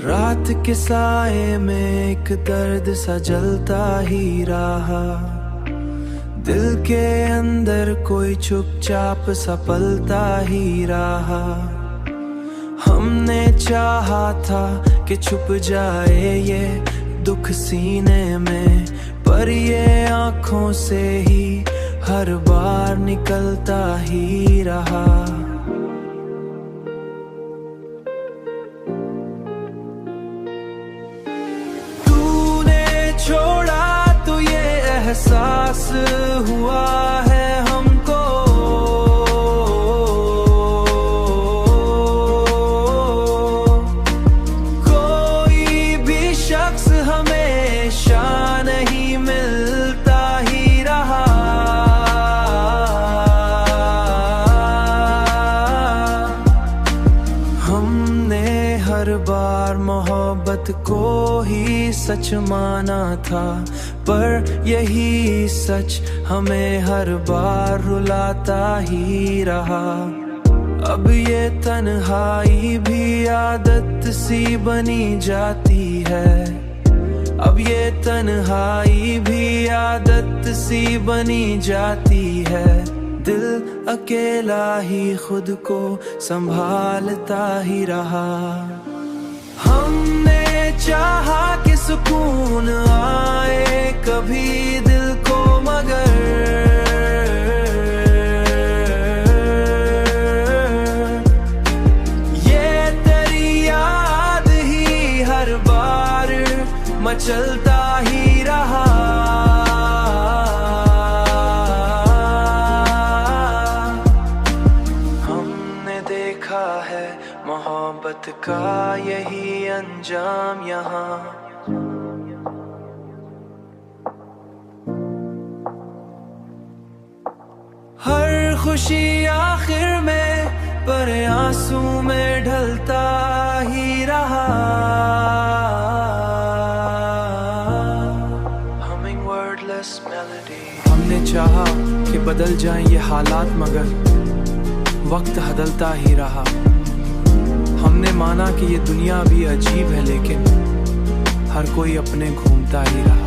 रात के साए में एक दर्द सा जलता ही रहा। दिल के अंदर कोई चुपचाप सा पलता ही रहा। हमने चाहा था कि छुप जाए ये दुख सीने में, पर ये आँखों से ही हर बार निकलता ही रहा। छोड़ा तो ये एहसास हुआ है हमको, कोई भी शख्स हमेशा नहीं मिलता ही रहा। हमने हर बार मोहब्बत को ही सच माना था, पर यही सच हमें हर बार रुलाता ही रहा। अब ये तन्हाई भी आदत सी बनी जाती है। अब ये तन्हाई भी आदत सी बनी जाती है। दिल अकेला ही खुद को संभालता ही रहा। हमने चाहा कि सुकून आए कभी दिल को, मगर ये तेरी याद ही हर बार मचलता ही रहा। हमने देखा है मोहब्बत का यही अंजाम यहाँ। हर खुशी आखिर में पर आंसू में ढलता ही रहा। Humming wordless melody। हमने चाहा कि बदल जाएं ये हालात, मगर वक्त बदलता ही रहा। हमने माना कि ये दुनिया भी अजीब है, लेकिन हर कोई अपने घूमता ही रहा।